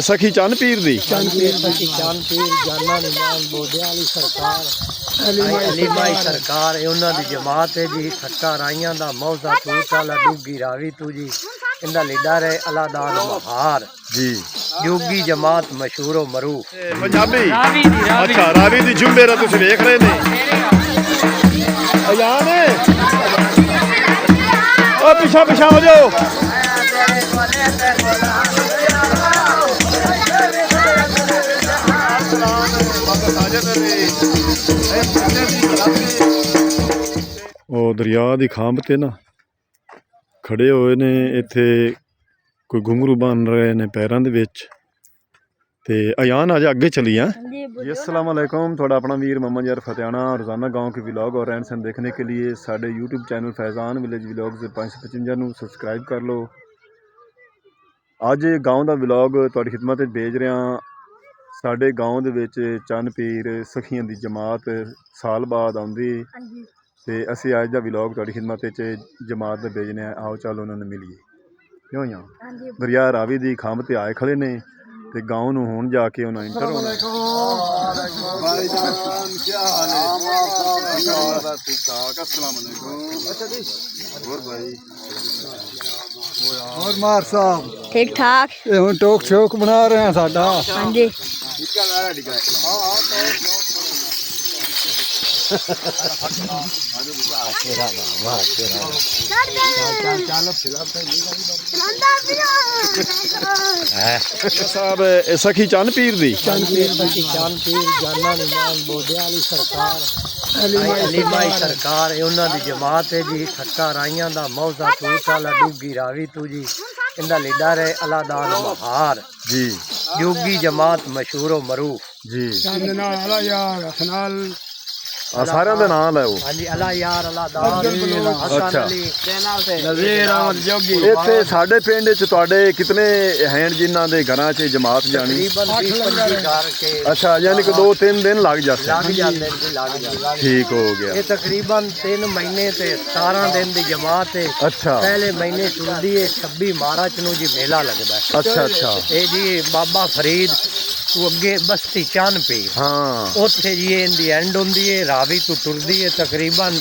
सखी चंद पीर दी अलीमाई सरकार उन्होंने जमात है जी। खट्टा राइयां दा मौजा तूता डूगी रावी तू जी। इनका लीडर है अलादान महार जी। योगी जमात मशहूर मरू पंजाबी अच्छा रावी दी जुम्बे रा तुसीं वेख रहे ने अजान है ओ पिछा पिछा हो जाओ। ਉਹ ਦਰਿਆ ਦੀ ਖਾਂਬ ਤੇ ਨਾ ਖੜੇ ਹੋਏ ਨੇ ਇੱਥੇ ਕੋਈ ਘੁੰਗਰੂ ਬਣ ਰਹੇ ਨੇ ਪੈਰਾਂ ਦੇ ਵਿੱਚ ਤੇ अयान आज आगे चलिए। जी अस्सलाम वालेकुम थोड़ा अपना वीर मोहम्मद यार फतेहाना रोज़ाना गांव के व्लॉग और रहन सहन देखने के लिए साढ़े YouTube channel Faizan village vlogs 555 ਨੂੰ सब्सक्राइब कर लो। ਅੱਜ गाँव का व्लॉग ਤੁਹਾਡੀ खिदमत ਵਿੱਚ भेज रहा। ਸਾਡੇ गाँव ਦੇ ਵਿੱਚ ਚੰਨ ਪੀਰ ਸਖੀਆਂ ਦੀ ਜਮਾਤ ਸਾਲ ਬਾਅਦ ਆਉਂਦੀ ਤੇ ਅਸੀਂ ਅੱਜ ਦਾ व्लॉग ਤੁਹਾਡੀ ਖਿਦਮਤ ਵਿੱਚ ਜਮਾਤ ਦੇ ਭੇਜਨੇ ਆ। ਆਓ ਚੱਲ ਉਹਨਾਂ ਨੂੰ ਮਿਲੀਏ। ਕਿਉਂ ਯਾਰ ਦਰਿਆ ਰਾਵੀ ਦੀ ਖੰਭ ਤੇ ਆਏ ਖੜੇ ਨੇ ਤੇ गाँव ਨੂੰ ਹੁਣ ਜਾ ਕੇ ਉਹਨਾਂ ਇੰਟਰ ਹੋਣਾ। ਭਾਈ ਜਾਨ ਕੀ ਹਾਲ ਹੈ? ਠੀਕ ਠਾਕ अस्सलाम वालेकुम। अच्छा जी और भाई और मार साहब ठीक ठाक ये हम टोक शोक बना रहे हैं साडा। हाँ जी साहब सखी चंद पीर दी अलीमाई सरकार उन्होंने जमात है जी। खट्टा राइयां दा मौजा तूता डूगी रावी तू जी। इनका लीडर है अलादान महार जी। योगी जमात मशहूर मरू जी। सारे दे नाम है वो। हाँ जी अला यार अलादान हसन अली नज़ीर अहमद जोगी। इत्थे साडे पिंड च तुहाडे कितने हैं जिन्हां दे घरां च जमात जानी? अच्छा यानी कि 2-3 दिन लग जाते। ठीक हो गया। ये तकरीबन 3 महीने ते 17 दिन दी जमात है। अच्छा पहले महीने चुलदी है 26 मार्च नूं जी मेला लगदा है। अच्छा अच्छा ये जी बाबा फरीद तू अगे बस्ती चन पे हाँ उत्थे जी इनदी एंड हुंदी है। रावी तू टुरदी है तकरीबन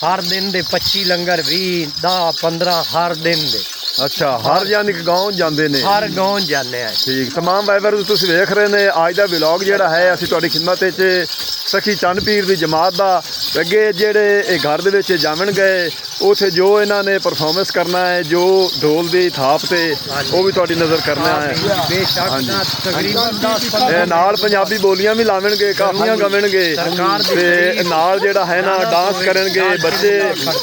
हर दिन दे 25 लंगर 20 10 15 हर दिन दे। अच्छा हर यानी कि गाँव जाते हैं? हर गाँव जाने हैं। ठीक तमाम वाइवर तुसीं वेख रहे ने अज दा व्लॉग जिहड़ा है असीं तुहाडी खिदमत विच सखी चंद पीर दी जमात दा अगे जिहड़े घर दे विच जामण गए उत्थे जो इन्हां ने परफॉर्मेंस करना है जो ढोल दी थाप ते वो भी तुहाडी नज़र करना है। बेशक तकरीबन 10 नाल पंजाबी बोलियां भी लावणगे काफियां गावणगे ते नाल जिहड़ा है ना डांस करनगे बच्चे।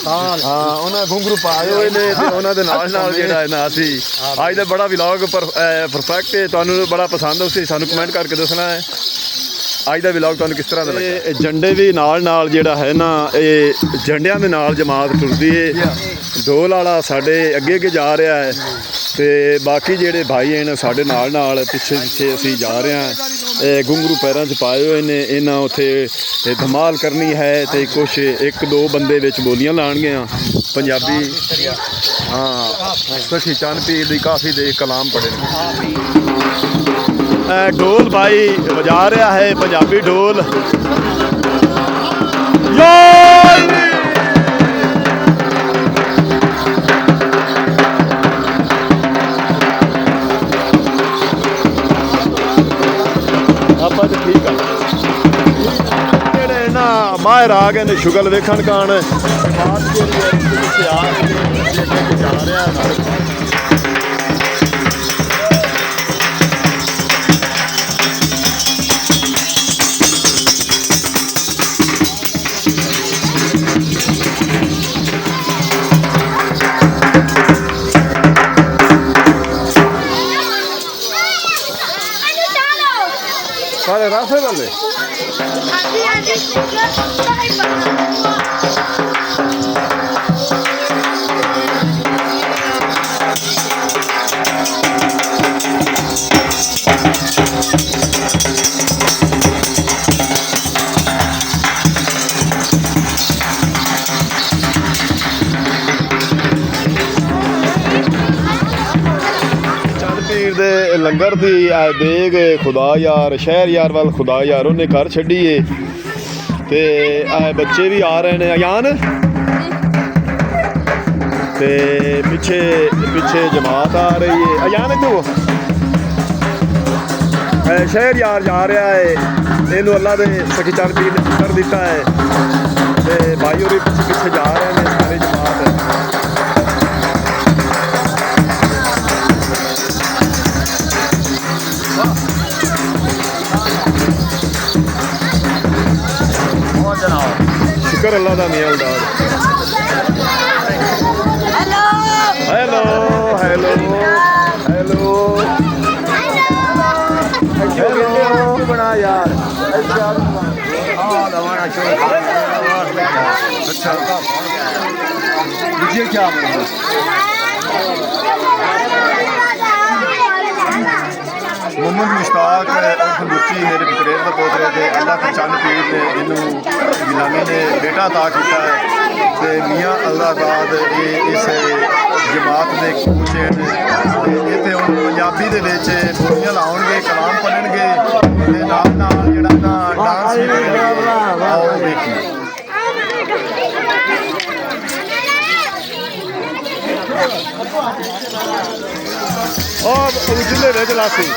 हाँ उन्हां घुंघरू पाए होए ने ते उन्हां दे नाल नाल जिहड़ा है ना असीं अज दा बड़ा व्लॉग परफेक्ट है। तुहानूं बड़ा पसंद उसे सानूं कमेंट करके दसना है अज का व्लॉग तुहानूं किस तरह का लगा। झंडे भी नाल नाल जिहड़ा है ना ये झंडियां दे नाल जमात टुरदी है। ढोल वाला साडे अगे अगे जा रहा है ते बाकी जिहड़े भाई हैं साडे नाल नाल पिछे पिछे असीं जा रहे हैं। घुंघरू पैरां च पाए हुए ने इन्हां उत्थे धमाल करनी है ते कुछ 1-2 बंदे विच बोलियां लाणगे पंजाबी। हाँ सखी चंद पीर दी काफ़ी दे कलाम पढ़े। ढोल भाई बजा रहा है पंजाबी ढोल। आप ठीक है जेड़े ना माहिर आ गए ने शुगल वेखण कान जा रहा है। सारे रास्ते वाले लंगर थी देग खुदा यार शहर यार वाल खुदा यार उन्हें घर छड़ी है ते बच्चे भी आ रहे हैं अयान ते पिछे पिछे जमात आ रही है अयान तू शहर यार जा रहा है इनू अल्लाह के सखी चल पीर ने कर दिता है ते भाई और पिछे पिछे जा रहे हैं सारी जमात शुक्र अल्लाह का मियां अल्लाह हेलो हेलो हेलो हेलो बना यार मुझे क्या मोहम्मद मुश्ताक उर्फ मुफ्ती मेरे फिकरेर का पोतरे थे अल्लाह के चंद पीर ने इनू गिलानी ने बेटा अता किया है ते मियाँ अल्लाह दाद इस जमात के कोच हैं इतने हम पंजाबी दे विच बोलियां लाउणगे कलाम पढ़नगे ते नाल नाल जिहड़ा ना डांस भी करनगे आओ देखिए और जिले विच लासी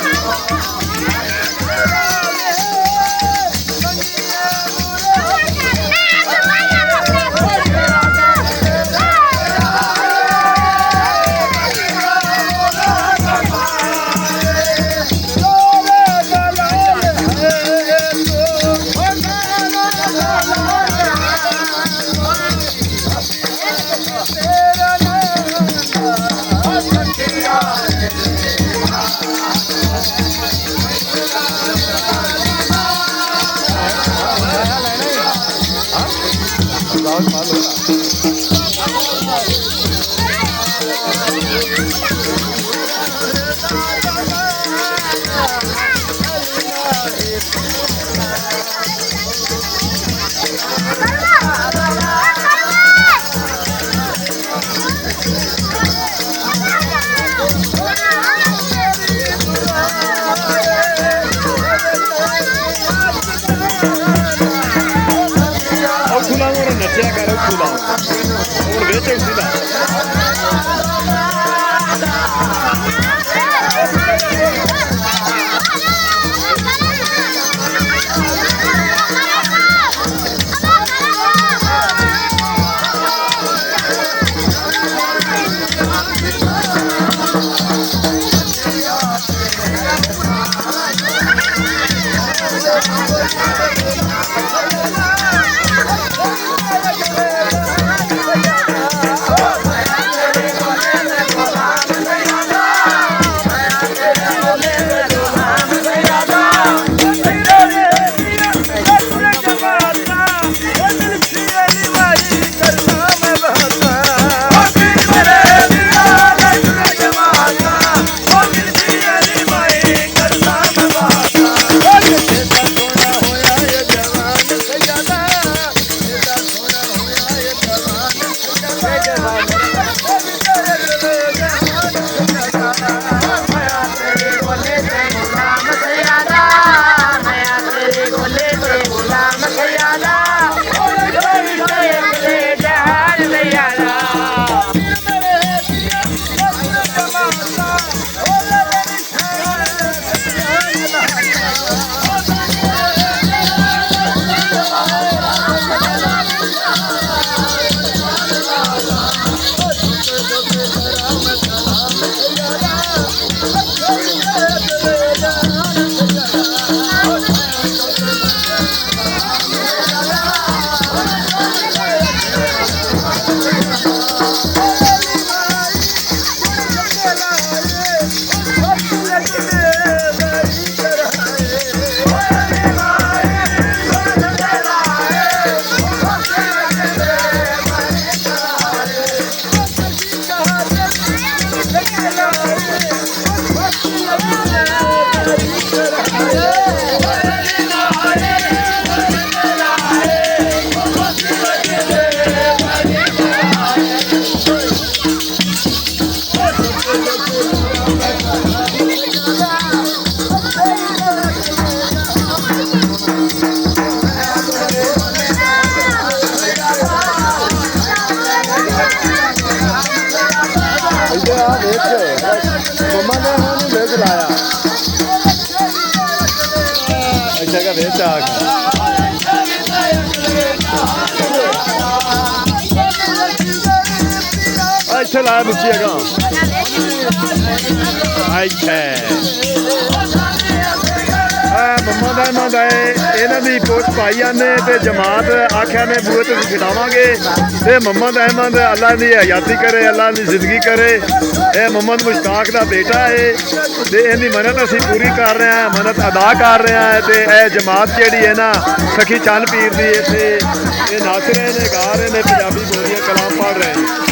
नचा कर ਮੰਮਾ ਨੇ ਉਹਨੂੰ ਲੈ ਚਲਾਇਆ ਅੱਛਾ ਕਾ ਵਿੱਚ ਆ ਇੱਥੇ ਲਾਇਆ ਬੱਚੀ ਹੈਗਾ ਮੰਮਾ ਦਾ ਇਹਨਾਂ ਦੀ ਪੋਚ ਪਾਈ ਜਾਂਦੇ ਤੇ ਜਮਾਤ ਆਖਿਆ ਨੇ ਬੂਹੇ ਤੇ ਖਿਡਾਵਾਂਗੇ ਤੇ ਮੁਹੰਮਦ ਅਹਿਮਦ ਅੱਲਾ ਦੀ ਹਯਾਤੀ ਕਰੇ ਅੱਲਾ ਦੀ ਜ਼ਿੰਦਗੀ ਕਰੇ ਇਹ ਮੁਹੰਮਦ ਮੁਸ਼ਤਾਕ ਦਾ ਬੇਟਾ ਹੈ ਤੇ ਇਹਦੀ ਮਿਹਨਤ ਅਸੀਂ ਪੂਰੀ ਕਰ ਰਹੇ ਹਾਂ ਮਿਹਨਤ ਅਦਾ ਕਰ ਰਹੇ ਹਾਂ ਤੇ ਇਹ ਜਮਾਤ ਜਿਹੜੀ ਹੈ ਨਾ ਸਖੀ ਚੰਦ ਪੀਰ ਦੀ ਇੱਥੇ ਇਹ ਨੱਚ ਰਹੇ ਨੇ ਗਾ ਰਹੇ ਨੇ ਪੰਜਾਬੀ ਬੋਲੀਆਂ ਕਲਾਮ ਪੜ੍ਹ ਰਹੇ ਨੇ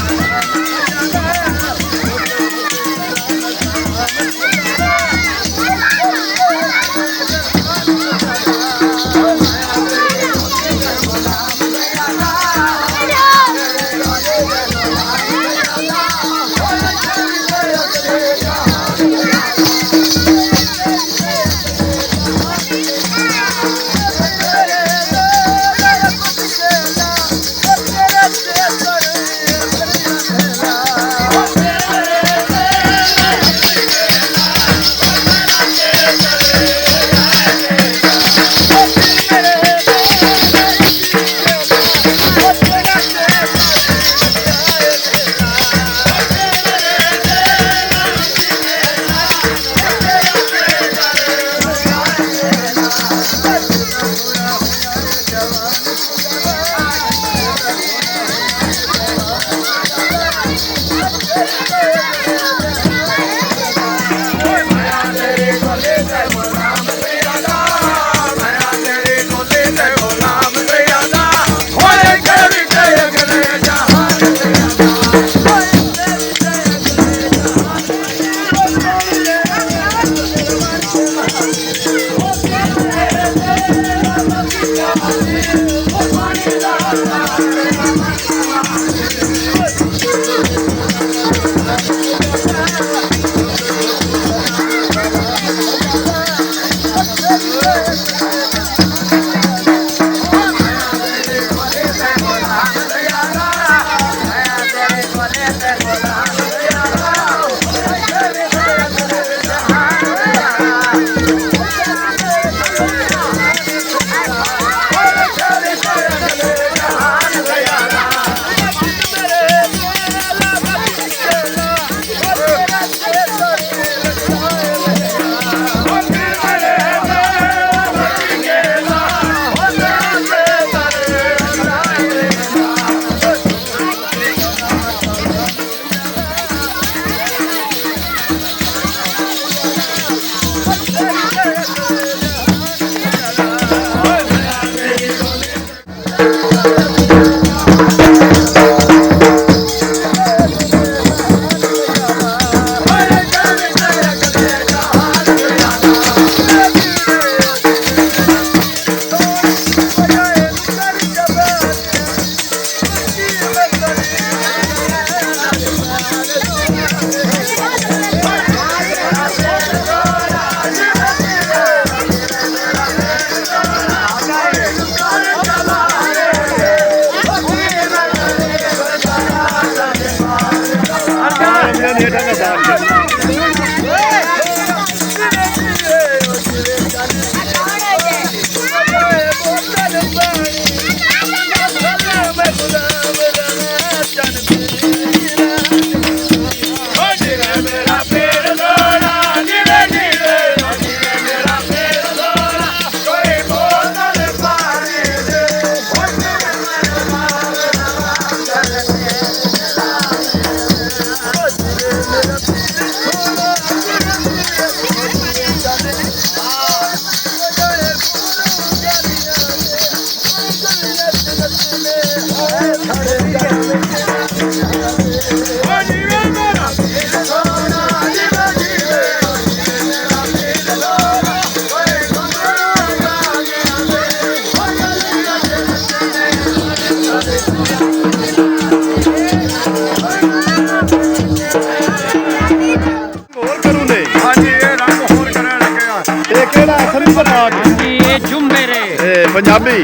पंजाबी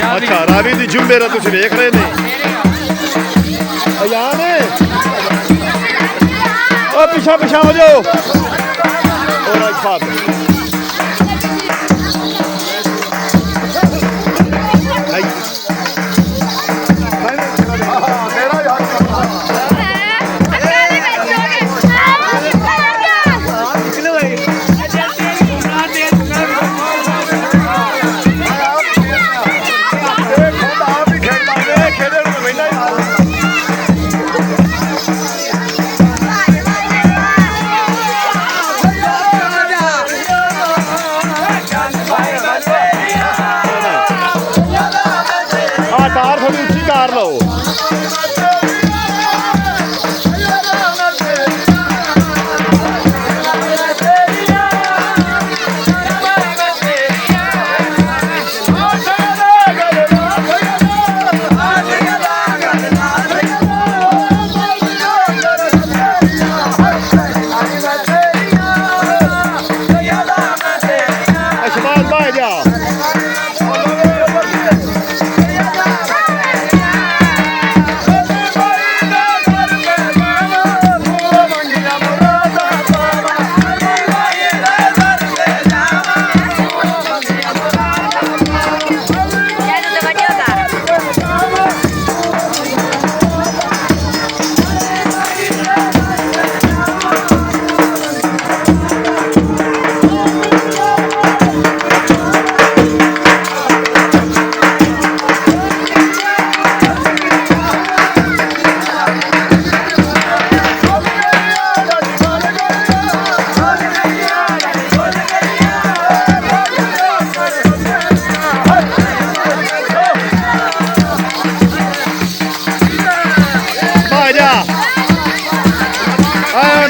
अच्छा रावी दी जुम्बेरा तुसीं वेख रहे ने अयान ਪਿੱਛਾ ਪਿੱਛਾ ਹੋ ਜਾਓ ਉਹ ਰਾਜ ਫਾਦਰ ਕਾਰ ਥੋੜੀ ਉੱਚੀ ਕਾਰ ਲਓ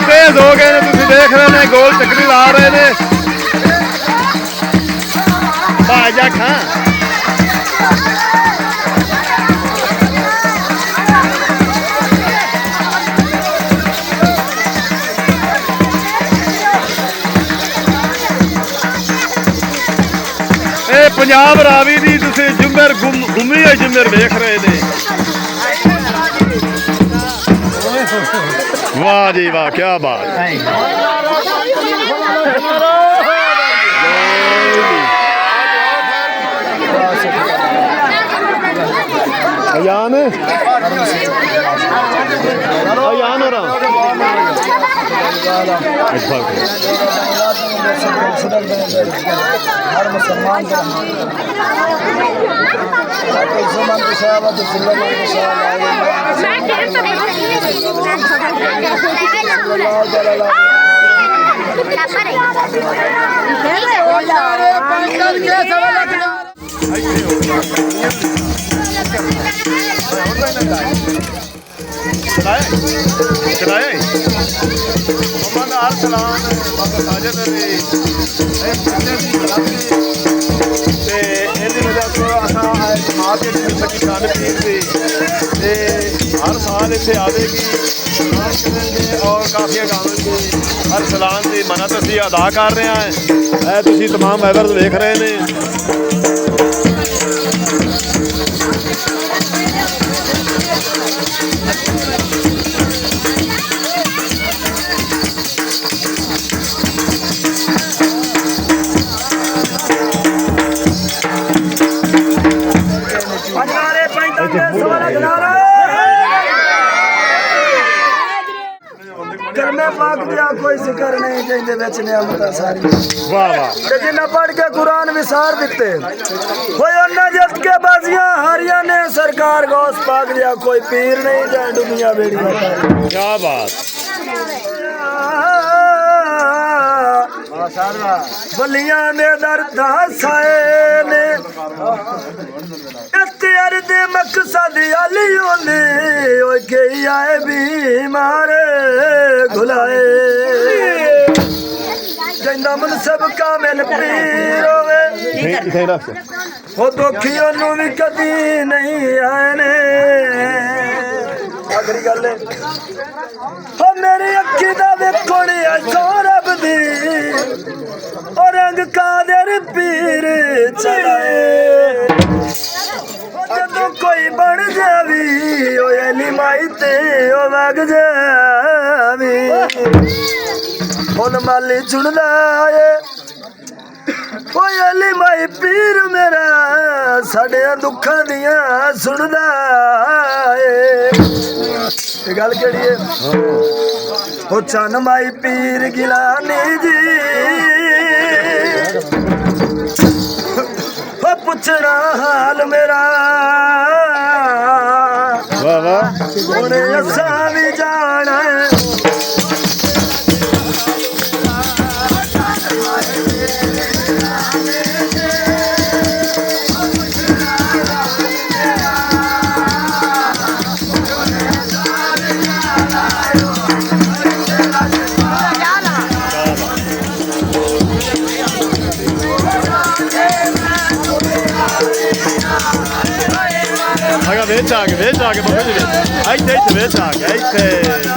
तेज हो गए ने तुम देख रहे ने गोल चक्री ला रहे ने भाजा खां पंजाब रावी दी तुसी जुमर घूमी है जुमर देख रहे ने वाह जी वाह क्या बात अयान अयान हो रहा हर मुसलमान चलाए मोहम्मद अरसलान बाबा साजिद अली ते इहदी वजह तो असां जमात सकी खान पीर दी ते हर साल इत्थे आवेगी और काफिया गावेंगे अरसलान की मन्नत असीं अदा कर रहे हैं तुसीं तमाम मेंबर्स देख रहे ने पाक दिया कोई जिक्र नहीं जिंदे विच नियामत सारी वाह वाह ते जिन्ना पढ़ के कुरान विसार दिते कोई उन्ना जत के बाजियां हारियां ने सरकार गौस पाक दिया कोई पीर नहीं जाए दुनिया बेड़ी क्या बात बलियां दे दर्द साए ने इख्तियार दे मकसद अली होने ओ के आए बीमार घुलाए जिंदा मनसब कामिल पीर होवे वो दुखी ओनू भी कदी नहीं आए ने आखिरी गल हो मेरी अखी दा वेखो नी रब दी और रंग कादर पीर चलाए जदों कोई बन जावी ओ अली माई ते ओ वग जावी ਮਾਲੀ ਚੁਣਦਾ ਏ ਓਏ ਅਲੀ ਮਾਈ ਪੀਰ ਮੇਰਾ ਸਾਡੇ ਦੁੱਖਾਂ ਦੀਆਂ ਸੁਣਦਾ ਏ ਇਹ ਗੱਲ ਕਿਹੜੀ ਏ ਉਹ ਚੰਨ ਮਾਈ ਪੀਰ ਗਿਲਾਨੀ ਜੀ ਉਹ ਪੁੱਛਣਾ ਹਾਲ ਮੇਰਾ ਵਾਹ ਵਾਹ ਉਹਨੇ ਅਸਾਂ ਵੀ ਜਾਣਾ ਹੈਗਾ ਵੇਚ ਆ ਕੇ ਬੱਬੇ ਜੀ ਇੱਥੇ ਵੇਚ ਆ ਕੇ ਇੱਥੇ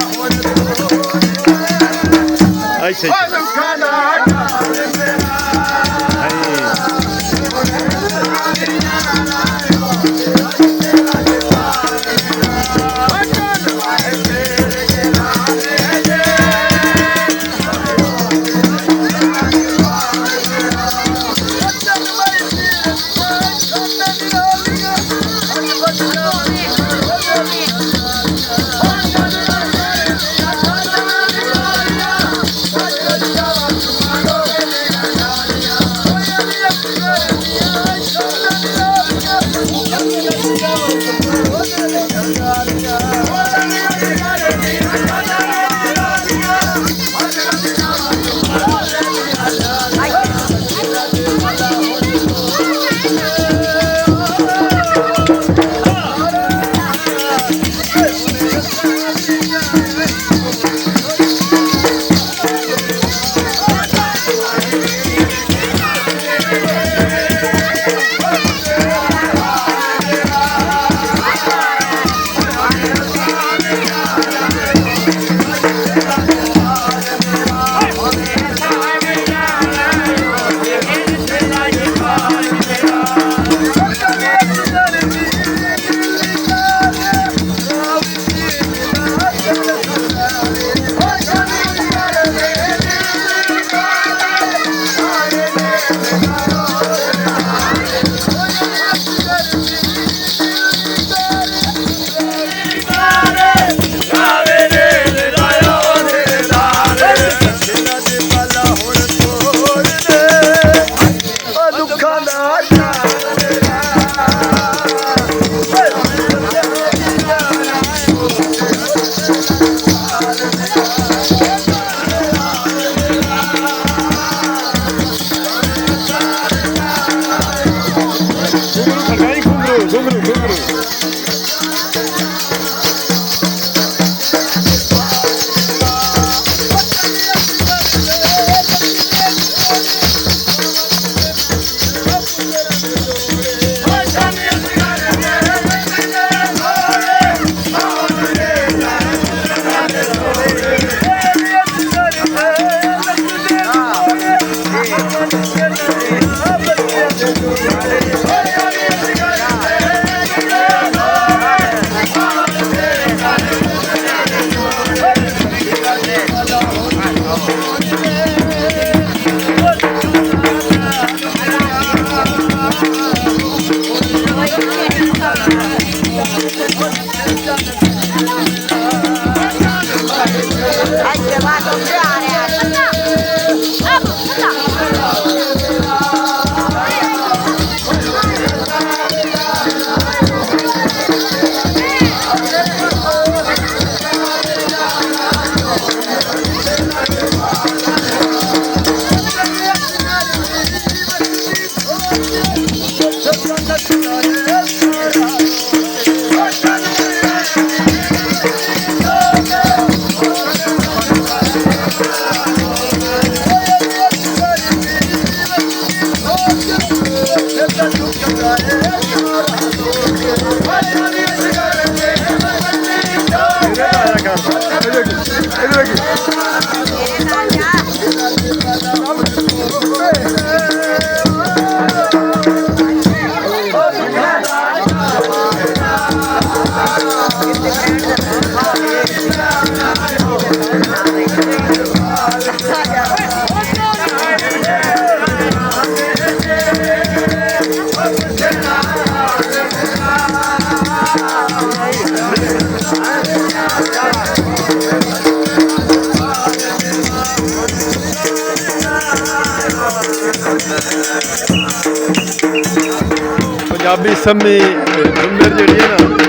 ਦੀ ਸੰਮੀ ਝੁੰਮਰ ਜਿਹੜੀ ਹੈ ਨਾ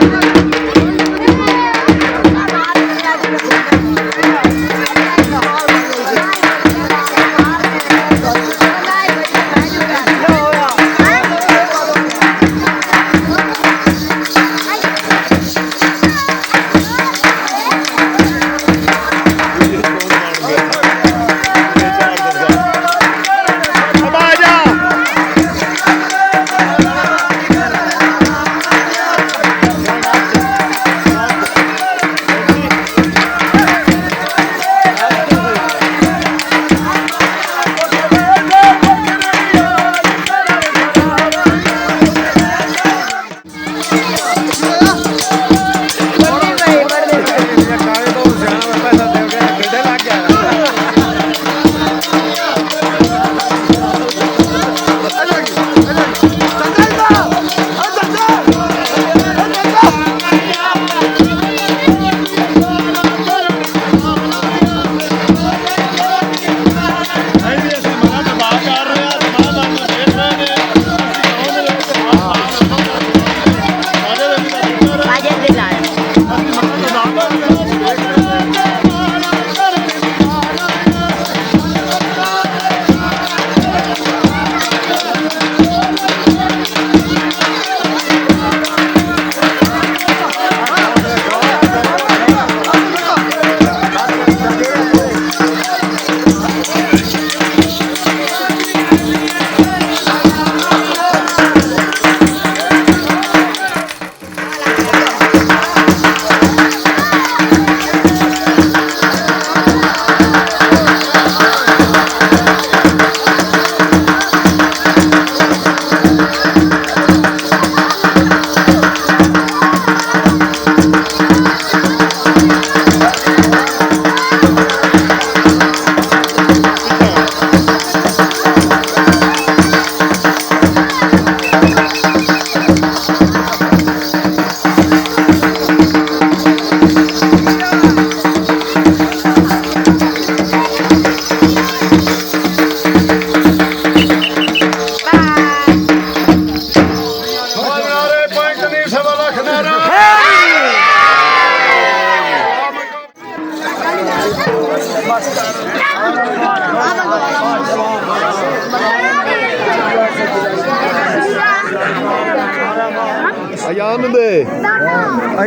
ਅਯਾਨ ਦੇ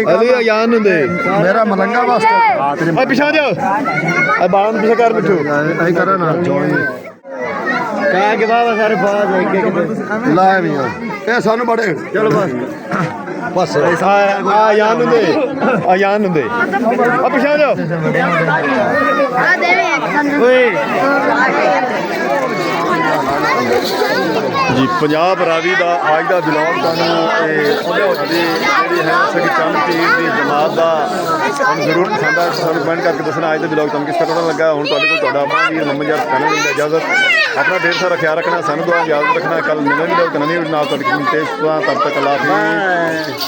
ਅਲੀ ਅਯਾਨ ਦੇ ਮੇਰਾ ਮਲੰਗਾ ਵਾਸਤੇ ਓਏ ਪਿਛਾ ਜਾ ਆ ਬਾਣ ਪਿਛਾ ਕਰ ਮਿੱਠੂ ਐ ਕਰਾਂ ਨਾ ਕਾ ਕੇ ਬਾਬਾ ਸਾਰੇ ਬਾਦ ਲਾ ਵੀ ਇਹ ਸਾਨੂੰ ਬੜੇ ਚਲੋ ਬਸ ਅਯਾਨ ਦੇ ਅਯਾਨ ਦੇ ਆ ਪਿਛਾ ਜਾ ਓਏ ਜੀ ਪੰਜਾਬ ਰਾਵੀ ਦਾ ਅੱਜ ਦਾ ਬਲੌਗ ਤੁਹਾਨੂੰ ਉਹਦੇ ਜਿਹੜੀ ਹੈ ਸਾਡੀ ਚੰਦ ਪੀਰ ਦੀ ਜਮਾਤ ਦਾ ਤੁਹਾਨੂੰ ਜ਼ਰੂਰ ਪਸੰਦ ਆਇਆ ਸਾਨੂੰ ਕਮੈਂਟ ਕਰਕੇ ਦੱਸਣਾ ਅੱਜ ਦਾ ਬਲੌਗ ਤੁਹਾਨੂੰ ਕਿਸ ਤਰ੍ਹਾਂ ਦਾ ਲੱਗਾ ਹੁਣ ਤੁਹਾਡੇ ਕੋਲ ਤੁਹਾਡਾ ਆਪਣਾ ਵੀਰ ਮੁਹੰਮਦ ਯਾਰ ਕਹਿਣਾ ਦਿੰਦਾ ਇਜਾਜ਼ਤ ਆਪਣਾ ਢੇਰ ਸਾਰਾ ਖਿਆਲ ਰੱਖਣਾ ਸਾਨੂੰ ਦੁਆ ਯਾਦ ਰੱਖਣਾ ਕੱਲ ਮਿਲਾਂਗੇ ਲੋਕ ਨਵੀਂ ਨਾਲ ਤੁਹਾਡੀ ਕਮਿਊਨਿਟੀ ਤਬ ਤੱਕ ਅੱਲਾਹ ਹਾਫਿਜ਼